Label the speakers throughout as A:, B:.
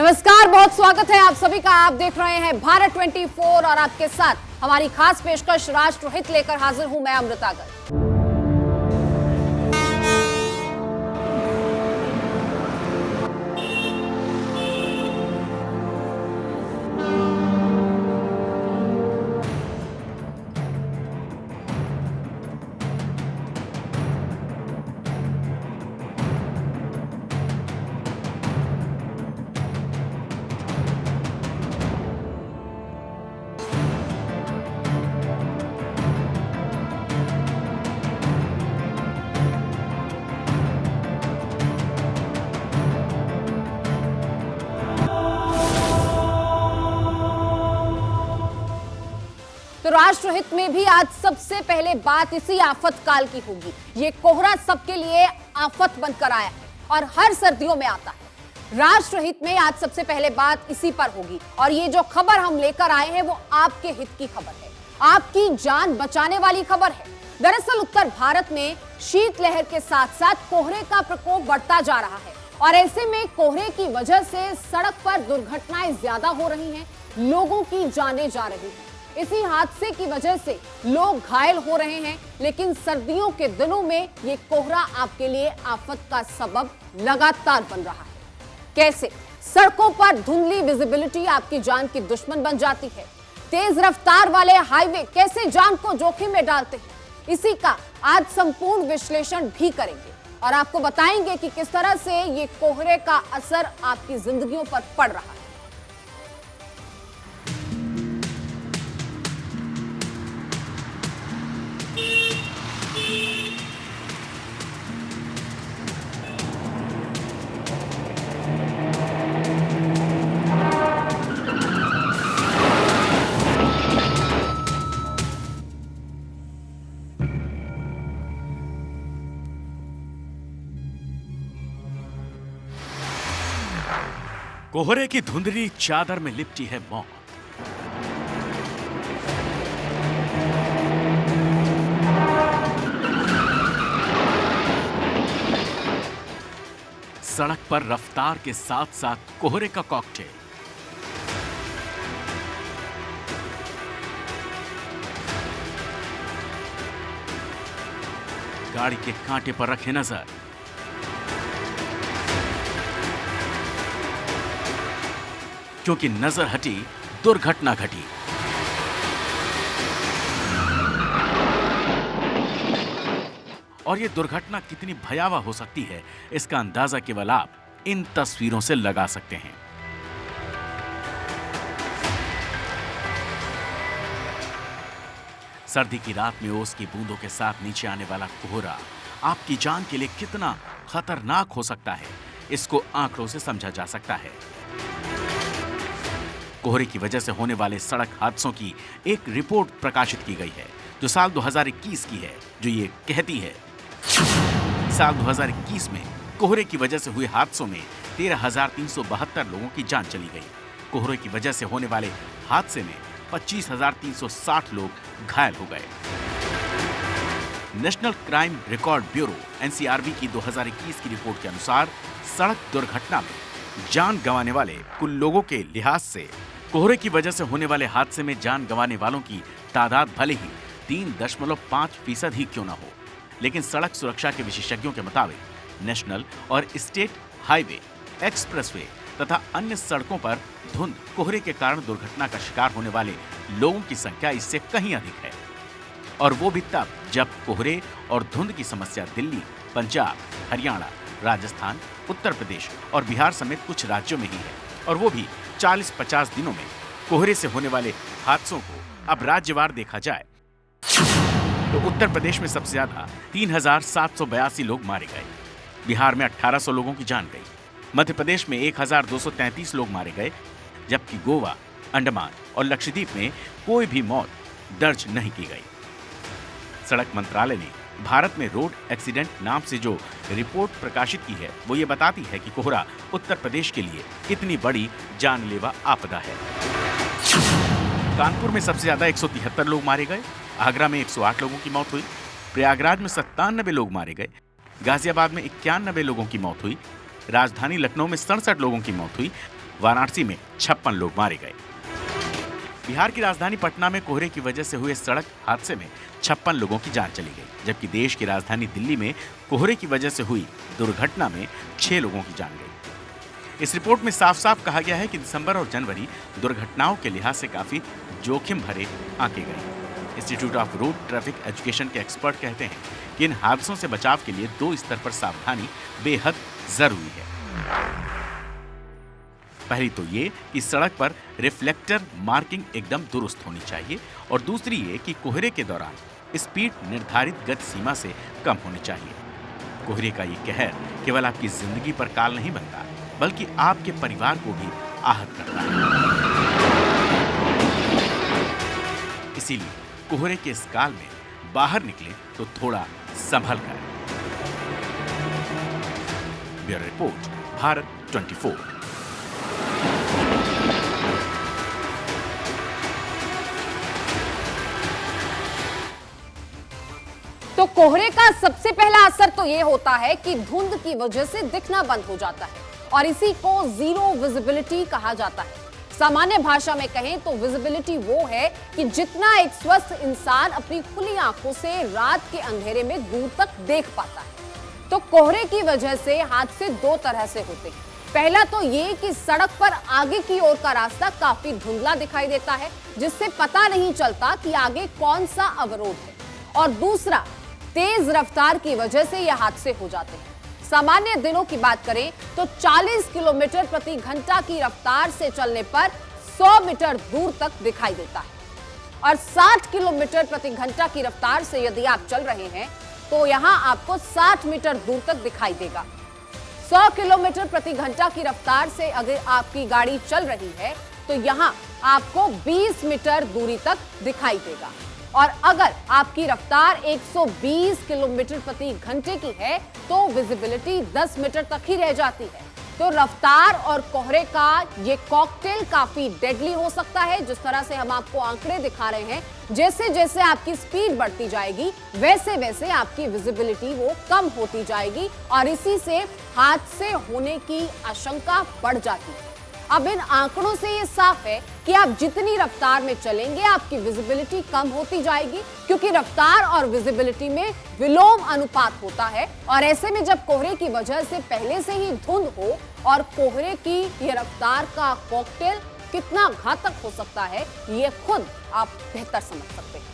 A: नमस्कार, बहुत स्वागत है आप सभी का। आप देख रहे हैं भारत 24 और आपके साथ हमारी खास पेशकश राष्ट्रहित लेकर हाजिर हूं मैं अमृता गर्ग। तो राष्ट्रहित में भी आज सबसे पहले बात इसी आफत काल की होगी। ये कोहरा सबके लिए आफत बनकर आया है और हर सर्दियों में आता है। राष्ट्रहित में आज सबसे पहले बात इसी पर होगी और ये जो खबर हम लेकर आए हैं वो आपके हित की खबर है, आपकी जान बचाने वाली खबर है। दरअसल उत्तर भारत में शीतलहर के साथ साथ कोहरे का प्रकोप बढ़ता जा रहा है और ऐसे में कोहरे की वजह से सड़क पर दुर्घटनाएं ज्यादा हो रही हैं, लोगों की जानें जा रही हैं। इसी हादसे की वजह से लोग घायल हो रहे हैं, लेकिन सर्दियों के दिनों में ये कोहरा आपके लिए आफत का सबब लगातार बन रहा है। कैसे सड़कों पर धुंधली विजिबिलिटी आपकी जान की दुश्मन बन जाती है। तेज रफ्तार वाले हाईवे कैसे जान को जोखिम में डालते हैं, इसी का आज संपूर्ण विश्लेषण भी करेंगे और आपको बताएंगे कि किस तरह से ये कोहरे का असर आपकी जिंदगियों पर पड़ रहा है।
B: कोहरे की धुंधली चादर में लिपटी है मौत। सड़क पर रफ्तार के साथ साथ कोहरे का कॉकटेल। गाड़ी के कांटे पर रखे नजर। क्योंकि नजर हटी, दुर्घटना घटी। और यह दुर्घटना कितनी भयावह हो सकती है, इसका अंदाजा केवल आप इन तस्वीरों से लगा सकते हैं। सर्दी की रात में ओस की बूंदों के साथ नीचे आने वाला कोहरा आपकी जान के लिए कितना खतरनाक हो सकता है, इसको आंकड़ों से समझा जा सकता है। कोहरे की वजह से होने वाले सड़क हादसों की एक रिपोर्ट प्रकाशित की गई है जो साल 2021 की है, जो ये कहती है साल 2021 में कोहरे की वजह से हुए हादसों में 13,372 लोगों की जान चली गई। कोहरे की वजह से होने वाले हादसे में 25,360 लोग घायल हो गए। National crime record bureau NCRB की 2021 की रिपोर्ट के अनुसार सड़क दुर्घटना में जान गंवाने वाले कुल लोगों के लिहाज से कोहरे की वजह से होने वाले हादसे में जान गंवाने वालों की तादाद भले ही 3.5% ही क्यों ना हो, लेकिन सड़क सुरक्षा के विशेषज्ञों के मुताबिक नेशनल और स्टेट हाईवे, एक्सप्रेसवे तथा अन्य सड़कों पर धुंध कोहरे के कारण दुर्घटना का शिकार होने वाले लोगों की संख्या इससे कहीं अधिक है। और वो भी तब जब कोहरे और धुंध की समस्या दिल्ली, पंजाब, हरियाणा, राजस्थान, उत्तर प्रदेश और बिहार समेत कुछ राज्यों में ही है। और वो भी 40-50 दिनों में कोहरे से होने वाले हादसों को अब राज्यवार देखा जाए तो उत्तर प्रदेश में सबसे ज्यादा 3,782 लोग मारे गए, बिहार में 1,800 लोगों की जान गई, मध्य प्रदेश में 1,233 लोग मारे गए, जबकि गोवा, अंडमान और लक्षद्वीप में कोई भी मौत दर्ज नहीं की गई। सड़क मंत्रालय ने भारत में रोड एक्सीडेंट नाम से जो रिपोर्ट प्रकाशित की है वो ये बताती है कि कोहरा उत्तर प्रदेश के लिए कितनी बड़ी जानलेवा आपदा है। कानपुर में सबसे ज्यादा 173 लोग मारे गए, आगरा में 108 लोगों की मौत हुई, प्रयागराज में 97 लोग मारे गए, गाजियाबाद में 91 लोगों की मौत हुई, राजधानी लखनऊ में 67 लोगों की मौत हुई, वाराणसी में 56 लोग मारे गए। बिहार की राजधानी पटना में कोहरे की वजह से हुए सड़क हादसे में 56 लोगों की जान चली गई, जबकि देश की राजधानी दिल्ली में कोहरे की वजह से हुई दुर्घटना में 6 लोगों की जान गई। इस रिपोर्ट में साफ साफ कहा गया है कि दिसंबर और जनवरी दुर्घटनाओं के लिहाज से काफी जोखिम भरे आंके गए। Institute of road traffic education के एक्सपर्ट कहते हैं कि इन हादसों से बचाव के लिए 2 स्तर पर सावधानी बेहद जरूरी है। पहली तो ये कि सड़क पर रिफ्लेक्टर मार्किंग एकदम दुरुस्त होनी चाहिए, और दूसरी ये कि कोहरे के दौरान स्पीड निर्धारित गति सीमा से कम होनी चाहिए। कोहरे का ये कहर केवल आपकी जिंदगी पर काल नहीं बनता, बल्कि आपके परिवार को भी आहत करता है। इसीलिए कोहरे के इस काल में बाहर निकले तो थोड़ा संभल कर। Bureau report, Bharat 24।
A: तो कोहरे का सबसे पहला असर तो यह होता है कि धुंध की वजह से दिखना बंद हो जाता है, और इसी को जीरो विजिबिलिटी कहा जाता है। सामान्य भाषा में कहें तो विजिबिलिटी वो है कि जितना एक स्वस्थ इंसान अपनी खुली आंखों से रात के अंधेरे में दूर तक देख पाता है। तो कोहरे की वजह से हादसे 2 तरह से होते हैं। पहला तो ये कि सड़क पर आगे की ओर का रास्ता काफी धुंधला दिखाई देता है, जिससे पता नहीं चलता कि आगे कौन सा अवरोध है, और दूसरा तेज रफ्तार की वजह से यह हादसे हो जाते हैं। सामान्य दिनों की बात करें तो 40 किलोमीटर प्रति घंटा की रफ्तार से चलने पर 100 मीटर दूर तक दिखाई देता है, और 60 किलोमीटर प्रति घंटा की रफ्तार से यदि आप चल रहे हैं तो यहां आपको 60 मीटर दूर तक दिखाई देगा। 100 किलोमीटर प्रति घंटा की रफ्तार से अगर आपकी गाड़ी चल रही है तो यहां आपको 20 मीटर दूरी तक दिखाई देगा, और अगर आपकी रफ्तार 120 किलोमीटर प्रति घंटे की है तो विजिबिलिटी 10 मीटर तक ही रह जाती है। तो रफ्तार और कोहरे का ये कॉकटेल काफी डेडली हो सकता है। जिस तरह से हम आपको आंकड़े दिखा रहे हैं, जैसे जैसे आपकी स्पीड बढ़ती जाएगी वैसे वैसे आपकी विजिबिलिटी वो कम होती जाएगी, और इसी से हादसे होने की आशंका बढ़ जाती है। अब इन आंकड़ों से ये साफ है कि आप जितनी रफ्तार में चलेंगे आपकी विजिबिलिटी कम होती जाएगी, क्योंकि रफ्तार और विजिबिलिटी में विलोम अनुपात होता है। और ऐसे में जब कोहरे की वजह से पहले से ही धुंध हो और कोहरे की ये रफ्तार का कॉकटेल कितना घातक हो सकता है ये खुद आप बेहतर समझ सकते हैं।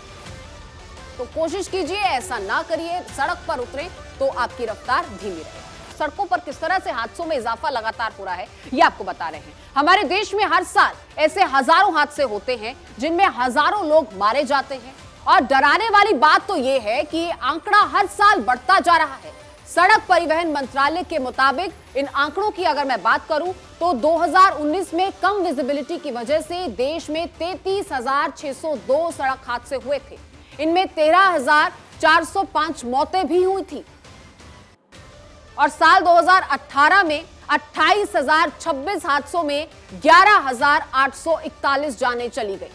A: तो कोशिश कीजिए ऐसा ना करिए, सड़क पर उतरें तो आपकी रफ्तार धीमी रहे। सड़कों पर किस तरह से हादसों में इजाफा लगातार हो रहा है ये आपको बता रहे हैं। हमारे देश में हर साल ऐसे हजारों हादसे होते हैं जिनमें हजारों लोग मारे जाते हैं, और डराने वाली बात तो ये है कि ये आंकड़ा हर साल बढ़ता जा रहा है। सड़क परिवहन मंत्रालय के मुताबिक इन आंकड़ों की अगर मैं बात करूं तो 2019 में कम विजिबिलिटी की वजह से देश में 33,602 सड़क हादसे हुए थे। इनमें 13,405 मौतें भी हुई थी, और साल 2018 में 28,026 हादसों में 11,841 जानें चली गई।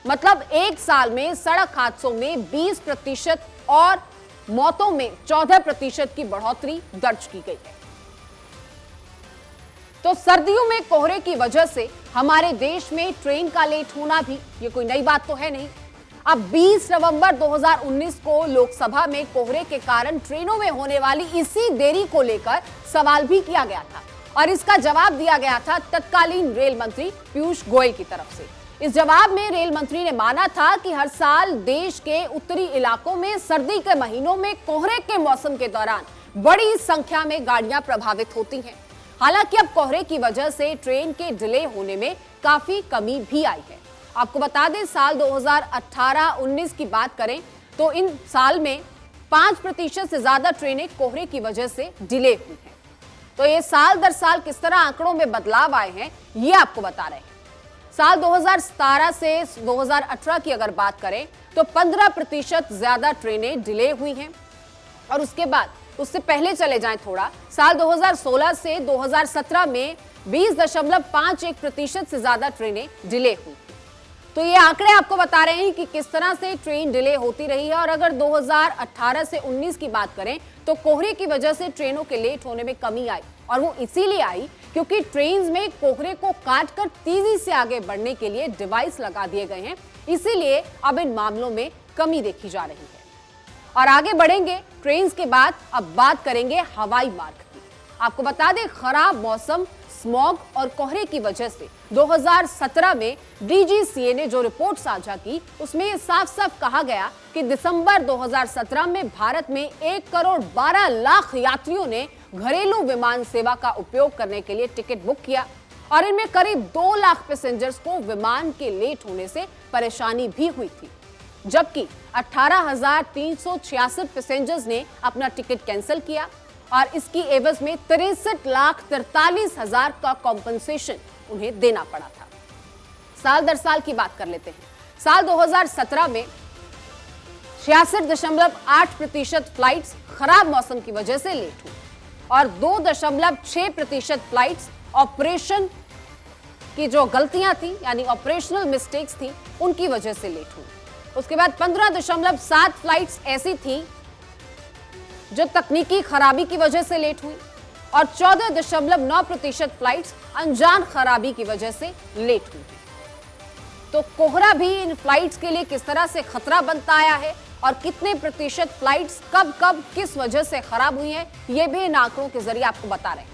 A: मतलब एक साल में सड़क हादसों में 20% और मौतों में 14% की बढ़ोतरी दर्ज की गई है। तो सर्दियों में कोहरे की वजह से हमारे देश में ट्रेन का लेट होना भी ये कोई नई बात तो है नहीं। अब 20 नवंबर 2019 को लोकसभा में कोहरे के कारण ट्रेनों में होने वाली इसी देरी को लेकर सवाल भी किया गया था, और इसका जवाब दिया गया था तत्कालीन रेल मंत्री पीयूष गोयल की तरफ से। इस जवाब में रेल मंत्री ने माना था कि हर साल देश के उत्तरी इलाकों में सर्दी के महीनों में कोहरे के मौसम के दौरान बड़ी संख्या में गाड़ियां प्रभावित होती हैं। हालांकि अब कोहरे की वजह से ट्रेन के डिले होने में काफी कमी भी आई है। आपको बता दें, साल 2018-19 की बात करें तो इन साल में 5% से ज्यादा ट्रेनें कोहरे की वजह से डिले हुई हैं। तो ये साल दर साल किस तरह आंकड़ों में बदलाव आए हैं ये आपको बता रहे हैं। साल 2017 से 2018 की अगर बात करें तो 15% ज्यादा ट्रेनें डिले हुई हैं, और उसके बाद उससे पहले चले जाएं थोड़ा, साल 2016 से 2017 में 20.51% से ज्यादा ट्रेनें डिले हुई। तो ये आंकड़े आपको बता रहे हैं कि किस तरह से ट्रेन डिले होती रही है। और अगर 2018 से 19 की बात करें तो कोहरे की वजह से ट्रेनों के लेट होने में कमी आई, और वो इसीलिए आई क्योंकि ट्रेन्स में कोहरे को काटकर तेजी से आगे बढ़ने के लिए डिवाइस लगा दिए गए हैं, इसीलिए अब इन मामलों में कमी देखी जा रही है। और आगे बढ़ेंगे ट्रेन्स के बाद, अब बात करेंगे हवाई मार्ग की। आपको बता दें, खराब मौसम, स्मॉग और कोहरे की वजह से 2017 में डीजीसीए ने जो रिपोर्ट साझा की, उसमें यह साफ साफ कहा गया कि दिसंबर 2017 में भारत में 1 करोड़ 12 लाख यात्रियों ने घरेलू विमान सेवा का उपयोग करने के लिए टिकट बुक किया और इनमें करीब 2 लाख पैसेंजर्स को विमान के लेट होने से परेशानी भी हुई थी, जबकि 18,366 पैसेंजर्स ने अपना टिकट कैंसिल किया और इसकी एवज में 63,43,000 का कॉम्पनसेशन उन्हें देना पड़ा था। साल दर साल की बात कर लेते हैं। साल 2017 में 66.8% फ्लाइट्स खराब मौसम की वजह से लेट हुई और 2.6% फ्लाइट्स ऑपरेशन की जो गलतियां थी, यानी ऑपरेशनल मिस्टेक्स थी, उनकी वजह से लेट हुई। उसके बाद 15.7 फ्लाइट्स ऐसी थी जो तकनीकी खराबी की वजह से लेट हुई और 14.9% फ्लाइट्स अनजान खराबी की वजह से लेट हुई। तो कोहरा भी इन फ्लाइट्स के लिए किस तरह से खतरा बनता आया है और कितने प्रतिशत फ्लाइट्स कब कब किस वजह से खराब हुई हैं, ये भी इन आंकड़ों के जरिए आपको बता रहे हैं।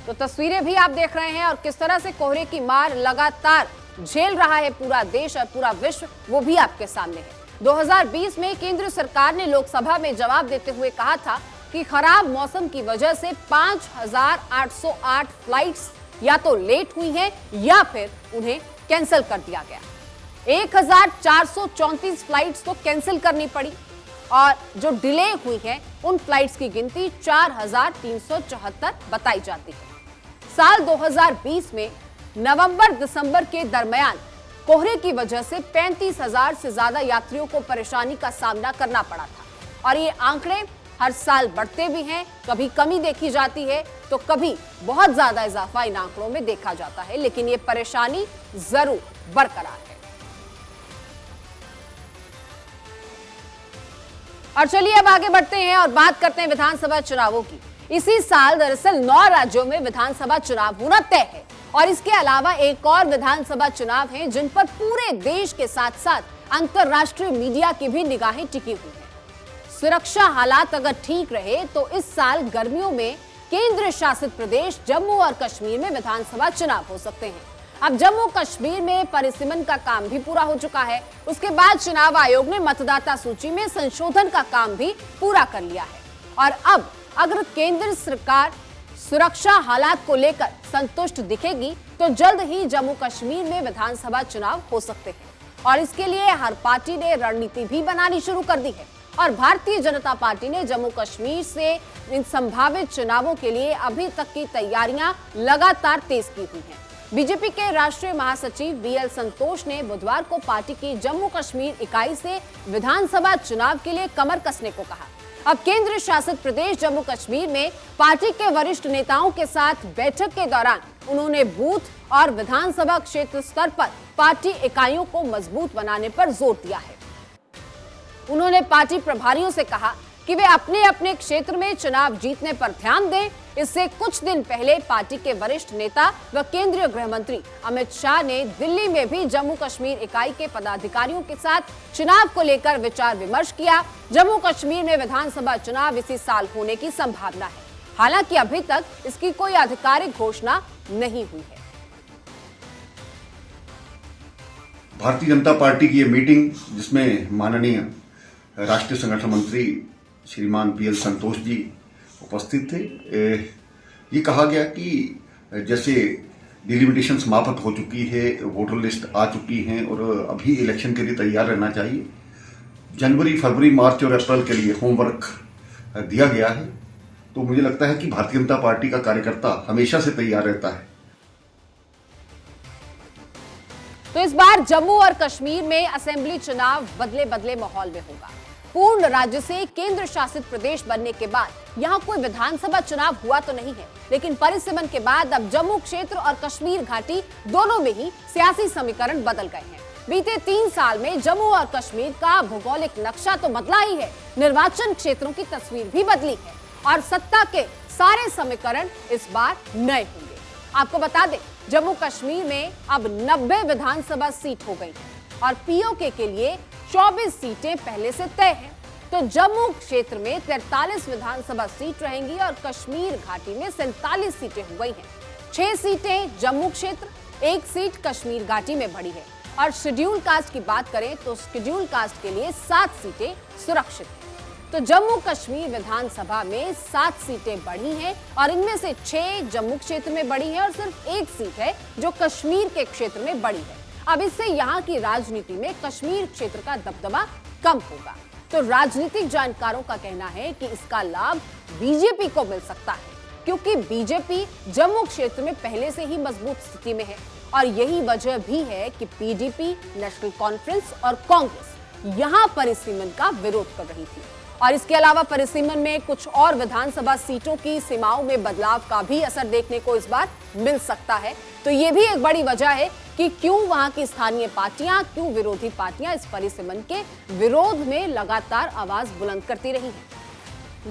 A: तो तस्वीरें भी आप देख रहे हैं और किस तरह से कोहरे की मार लगातार झेल रहा है पूरा देश और पूरा विश्व, वो भी आपके सामने है। 2020 में केंद्र सरकार ने लोकसभा में जवाब देते हुए कहा था कि खराब मौसम की वजह से 5,808 फ्लाइट्स या तो लेट हुई हैं या फिर उन्हें कैंसिल कर दिया गया। 1,434 फ्लाइट्स तो कैंसिल करनी पड़ी और जो डिले हुई है उन फ्लाइट्स की गिनती 4,374 बताई जाती है। साल 2020 में नवंबर दिसंबर के दरमियान कोहरे की वजह से 35,000 से ज्यादा यात्रियों को परेशानी का सामना करना पड़ा था और ये आंकड़े हर साल बढ़ते भी हैं, कभी कमी देखी जाती है तो कभी बहुत ज्यादा इजाफा इन आंकड़ों में देखा जाता है, लेकिन ये परेशानी जरूर बरकरार है। और चलिए अब आगे बढ़ते हैं और बात करते हैं विधानसभा चुनावों की। इसी साल दरअसल 9 राज्यों में विधानसभा चुनाव होना तय है और इसके अलावा एक और विधानसभा चुनाव हैं जिन पर पूरे देश के साथ साथ अंतर्राष्ट्रीय मीडिया की भी निगाहें टिकी हुई हैं। सुरक्षा हालात अगर ठीक रहे तो इस साल गर्मियों में केंद्र शासित प्रदेश जम्मू और कश्मीर में विधानसभा चुनाव हो सकते हैं। अब जम्मू कश्मीर में परिसीमन का काम भी पूरा हो चुका है। उसके बाद चुनाव आयोग ने मतदाता सूची में संशोधन का काम भी पूरा कर लिया है और अब अगर केंद्र सरकार सुरक्षा हालात को लेकर संतुष्ट दिखेगी तो जल्द ही जम्मू कश्मीर में विधानसभा चुनाव हो सकते हैं और इसके लिए हर पार्टी ने रणनीति भी बनानी शुरू कर दी है और भारतीय जनता पार्टी ने जम्मू कश्मीर से इन संभावित चुनावों के लिए अभी तक की तैयारियां लगातार तेज की हुई हैं। बीजेपी के राष्ट्रीय महासचिव बीएल संतोष ने बुधवार को पार्टी की जम्मू कश्मीर इकाई से विधानसभा चुनाव के लिए कमर कसने को कहा। अब केंद्र शासित प्रदेश जम्मू कश्मीर में पार्टी के वरिष्ठ नेताओं के साथ बैठक के दौरान उन्होंने बूथ और विधानसभा क्षेत्र स्तर पर पार्टी इकाइयों को मजबूत बनाने पर जोर दिया है। उन्होंने पार्टी प्रभारियों से कहा कि वे अपने अपने क्षेत्र में चुनाव जीतने पर ध्यान दें। इससे कुछ दिन पहले पार्टी के वरिष्ठ नेता व केंद्रीय गृह मंत्री अमित शाह ने दिल्ली में भी जम्मू कश्मीर इकाई के पदाधिकारियों के साथ चुनाव को लेकर विचार विमर्श किया। जम्मू कश्मीर में विधानसभा चुनाव इसी साल होने की संभावना है, हालांकि अभी तक इसकी कोई आधिकारिक घोषणा नहीं हुई है।
C: भारतीय जनता पार्टी की ये मीटिंग, जिसमें माननीय राष्ट्रीय संगठन मंत्री श्रीमान बीएल संतोष जी उपस्थित थे, ये कहा गया कि जैसे डिलिमिटेशन समाप्त हो चुकी है, वोटर लिस्ट आ चुकी हैं और अभी इलेक्शन के लिए तैयार रहना चाहिए। जनवरी, फरवरी, मार्च और अप्रैल के लिए होमवर्क दिया गया है। तो मुझे लगता है कि भारतीय जनता पार्टी का कार्यकर्ता हमेशा से तैयार रहता है।
A: तो इस बार जम्मू और कश्मीर में असेंबली चुनाव बदले बदले माहौल में होगा। पूर्ण राज्य से केंद्र शासित प्रदेश बनने के बाद यहां कोई विधानसभा चुनाव हुआ तो नहीं है, लेकिन परिसीमन के बाद अब जम्मू क्षेत्र और कश्मीर घाटी दोनों में ही सियासी समीकरण बदल गए हैं। बीते 3 साल में जम्मू और कश्मीर का भौगोलिक नक्शा तो बदला ही है, निर्वाचन क्षेत्रों की तस्वीर भी बदली है और सत्ता के सारे समीकरण इस बार नए होंगे। आपको बता दें, जम्मू कश्मीर में अब 90 विधानसभा सीट हो गई है और पीओके के लिए 24 सीटें पहले से तय हैं। तो जम्मू क्षेत्र में 43 विधानसभा सीट रहेंगी और कश्मीर घाटी में 47 सीटें हो गई हैं। 6 सीटें जम्मू क्षेत्र, 1 सीट कश्मीर घाटी में बढ़ी है। और शेड्यूल कास्ट की बात करें तो शेड्यूल कास्ट के लिए 7 सीटें सुरक्षित हैं। तो जम्मू कश्मीर विधानसभा में 7 सीटें बढ़ी हैं और इनमें से 6 जम्मू क्षेत्र में बढ़ी है और सिर्फ 1 सीट है जो कश्मीर के क्षेत्र में बढ़ी है। अब इससे यहाँ की राजनीति में कश्मीर क्षेत्र का दबदबा कम होगा। तो राजनीतिक जानकारों का कहना है कि इसका लाभ बीजेपी को मिल सकता है, क्योंकि बीजेपी जम्मू क्षेत्र में पहले से ही मजबूत स्थिति में है और यही वजह भी है कि पीडीपी, नेशनल कॉन्फ्रेंस और कांग्रेस यहां परिसीमन का विरोध कर रही थी। और इसके अलावा परिसीमन में कुछ और विधानसभा सीटों की सीमाओं में बदलाव का भी असर देखने को इस बार मिल सकता है। तो ये भी एक बड़ी वजह है कि क्यों वहां की स्थानीय पार्टियां, क्यों विरोधी पार्टियां इस परिसीमन के विरोध में लगातार आवाज बुलंद करती रही हैं।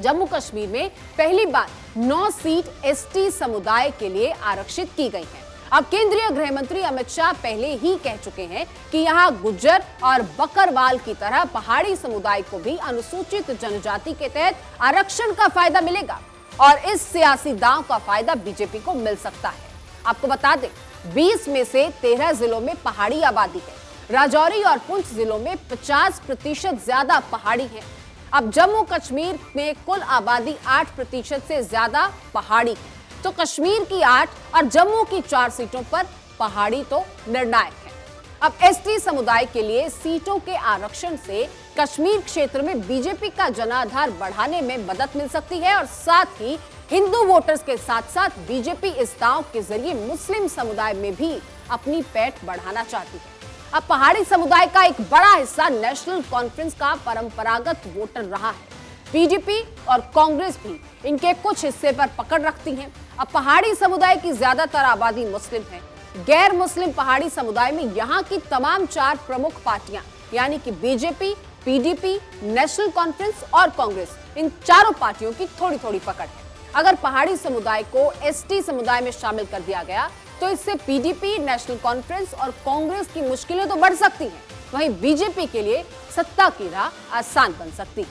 A: जम्मू कश्मीर में पहली बार 9 सीट एसटी समुदाय के लिए आरक्षित की गई हैं। अब केंद्रीय गृह मंत्री अमित शाह पहले ही कह चुके हैं कि यहां गुज्जर और बकरवाल की तरह पहाड़ी समुदाय को भी अनुसूचित जनजाति के तहत आरक्षण का फायदा मिलेगा और इस सियासी दांव का फायदा बीजेपी को मिल सकता है। आपको बता दें, 20 में से 13 जिलों में पहाड़ी आबादी है। राजौरी और पुंछ जिलों में 50% ज्यादा पहाड़ी है। अब जम्मू कश्मीर में कुल आबादी 8% से ज्यादा पहाड़ी है। तो कश्मीर की 8 और जम्मू की 4 सीटों पर पहाड़ी तो निर्णायक है। अब एसटी समुदाय के लिए सीटों के आरक्षण से कश्मीर क्षेत्र में बीजेपी का जनाधार बढ़ाने में मदद मिल सकती है और साथ ही हिंदू वोटर्स के साथ साथ बीजेपी इस दांव के जरिए मुस्लिम समुदाय में भी अपनी पैठ बढ़ाना चाहती है। अब पहाड़ी समुदाय का एक बड़ा हिस्सा नेशनल कॉन्फ्रेंस का परंपरागत वोटर रहा है। पीडीपी और कांग्रेस भी इनके कुछ हिस्से पर पकड़ रखती हैं। अब पहाड़ी समुदाय की ज्यादातर आबादी मुस्लिम है। गैर मुस्लिम पहाड़ी समुदाय में यहाँ की तमाम 4 प्रमुख पार्टियां यानी कि बीजेपी, पीडीपी, नेशनल कॉन्फ्रेंस और कांग्रेस, इन चारों पार्टियों की थोड़ी थोड़ी पकड़ है। अगर पहाड़ी समुदाय को एसटी समुदाय में शामिल कर दिया गया तो इससे पीडीपी, नेशनल कॉन्फ्रेंस और कांग्रेस की मुश्किलें तो बढ़ सकती हैं, वहीं बीजेपी के लिए सत्ता की राह आसान बन सकती है।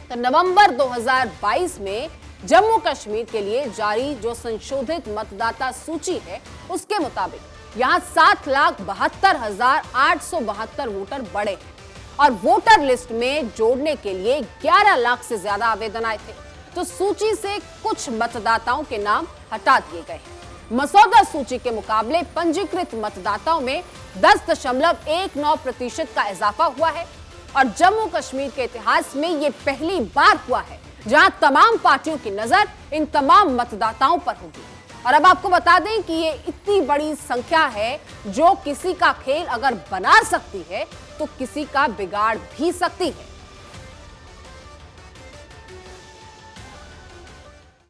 A: तो नवंबर 2022 में जम्मू कश्मीर के लिए जारी जो संशोधित मतदाता सूची है उसके मुताबिक यहाँ 7,72,872 वोटर बढ़े हैं और वोटर लिस्ट में जोड़ने के लिए 11 लाख से ज्यादा आवेदन आए थे। तो सूची से कुछ मतदाताओं के नाम हटा दिए गए हैं। मसौदा सूची के मुकाबले पंजीकृत मतदाताओं में 10.19% का इजाफा हुआ है और जम्मू कश्मीर के इतिहास में ये पहली बार हुआ है जहां तमाम पार्टियों की नजर इन तमाम मतदाताओं पर होगी। और अब आपको बता दें कि ये इतनी बड़ी संख्या है जो किसी का खेल अगर बना सकती है तो किसी का बिगाड़ भी सकती है।